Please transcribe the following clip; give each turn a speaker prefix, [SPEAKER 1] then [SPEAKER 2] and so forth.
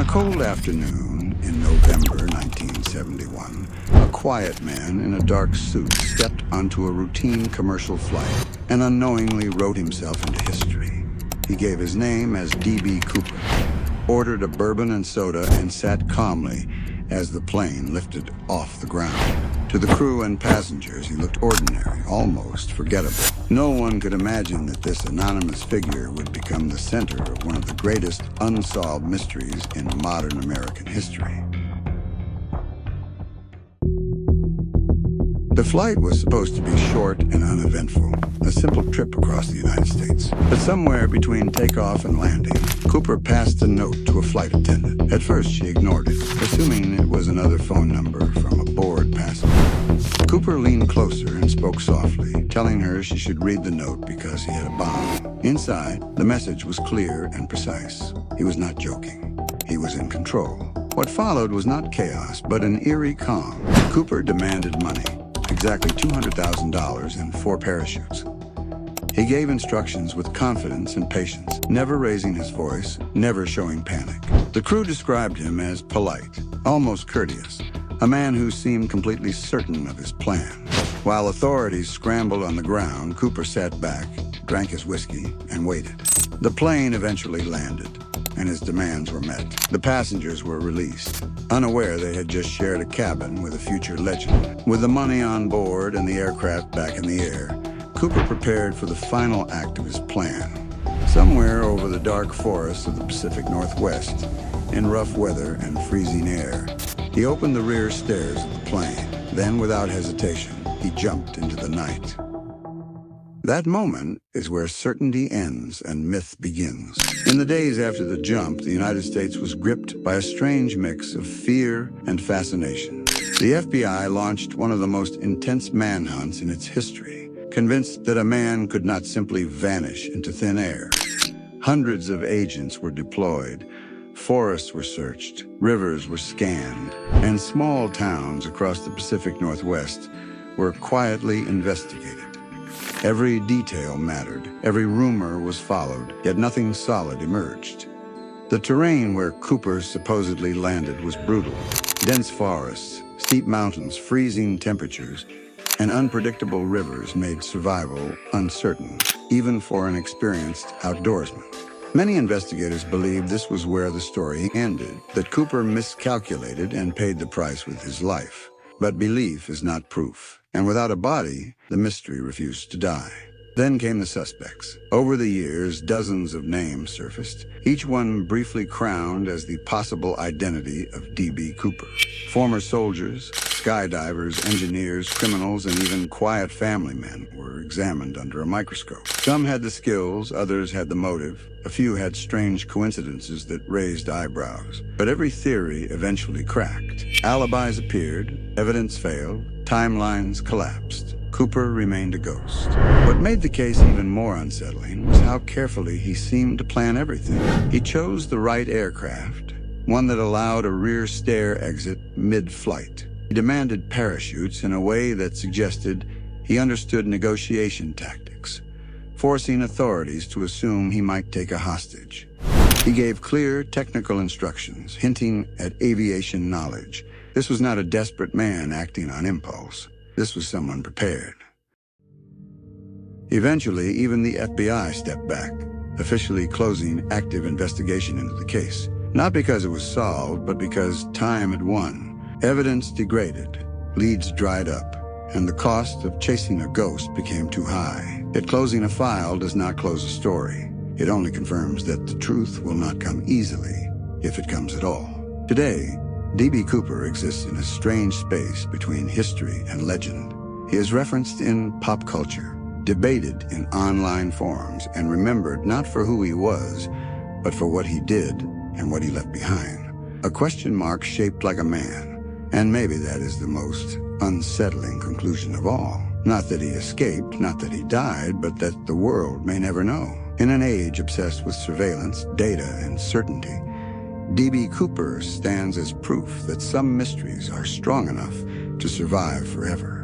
[SPEAKER 1] a cold afternoon in November 1971, a quiet man in a dark suit stepped onto a routine commercial flight and unknowingly wrote himself into history. He gave his name as D.B. Cooper, ordered a bourbon and soda, and sat calmly as the plane lifted off the ground. To the crew and passengers, he looked ordinary, almost forgettable. No one could imagine that this anonymous figure would become the center of one of the greatest unsolved mysteries in modern American history. The flight was supposed to be short and uneventful, a simple trip across the United States. But somewhere between takeoff and landing, Cooper passed a note to a flight attendant. At first, she ignored it, assuming it was another phone number from a bored passenger. Cooper leaned closer and spoke softly, telling her she should read the note because he had a bomb. Inside, the message was clear and precise. He was not joking. He was in control. What followed was not chaos, but an eerie calm. Cooper demanded money. Exactly $200,000 and 4 parachutes. He gave instructions with confidence and patience, never raising his voice, never showing panic. The crew described him as polite, almost courteous, a man who seemed completely certain of his plan. While authorities scrambled on the ground, Cooper sat back, drank his whiskey, and waited. The plane eventually landed, and his demands were met. The passengers were released, unaware they had just shared a cabin with a future legend. With the money on board and the aircraft back in the air, Cooper prepared for the final act of his plan. Somewhere over the dark forests of the Pacific Northwest, in rough weather and freezing air, he opened the rear stairs of the plane. Then, without hesitation, he jumped into the night. That moment is where certainty ends and myth begins. In the days after the jump, the United States was gripped by a strange mix of fear and fascination. The FBI launched one of the most intense manhunts in its history, convinced that a man could not simply vanish into thin air. Hundreds of agents were deployed, forests were searched, rivers were scanned, and small towns across the Pacific Northwest were quietly investigated. Every detail mattered, every rumor was followed, yet nothing solid emerged. The terrain where Cooper supposedly landed was brutal. Dense forests, steep mountains, freezing temperatures, and unpredictable rivers made survival uncertain, even for an experienced outdoorsman. Many investigators believed this was where the story ended, that Cooper miscalculated and paid the price with his life. But belief is not proof, and without a body, the mystery refused to die. Then came the suspects. Over the years, dozens of names surfaced, each one briefly crowned as the possible identity of D.B. Cooper. Former soldiers, skydivers, engineers, criminals, and even quiet family men were examined under a microscope. Some had the skills, others had the motive. A few had strange coincidences that raised eyebrows. But every theory eventually cracked. Alibis appeared, evidence failed, timelines collapsed. Cooper remained a ghost. What made the case even more unsettling was how carefully he seemed to plan everything. He chose the right aircraft, one that allowed a rear stair exit mid-flight. He demanded parachutes in a way that suggested he understood negotiation tactics, forcing authorities to assume he might take a hostage. He gave clear technical instructions, hinting at aviation knowledge. This was not a desperate man acting on impulse. This was someone prepared. Eventually, even the FBI stepped back, officially closing active investigation into the case. Not because it was solved, but because time had won. Evidence degraded, leads dried up, and the cost of chasing a ghost became too high. Yet closing a file does not close a story. It only confirms that the truth will not come easily, if it comes at all. Today, D.B. Cooper exists in a strange space between history and legend. He is referenced in pop culture, debated in online forums, and remembered not for who he was, but for what he did and what he left behind. A question mark shaped like a man. And maybe that is the most unsettling conclusion of all. Not that he escaped, not that he died, but that the world may never know. In an age obsessed with surveillance, data, and certainty, D.B. Cooper stands as proof that some mysteries are strong enough to survive forever.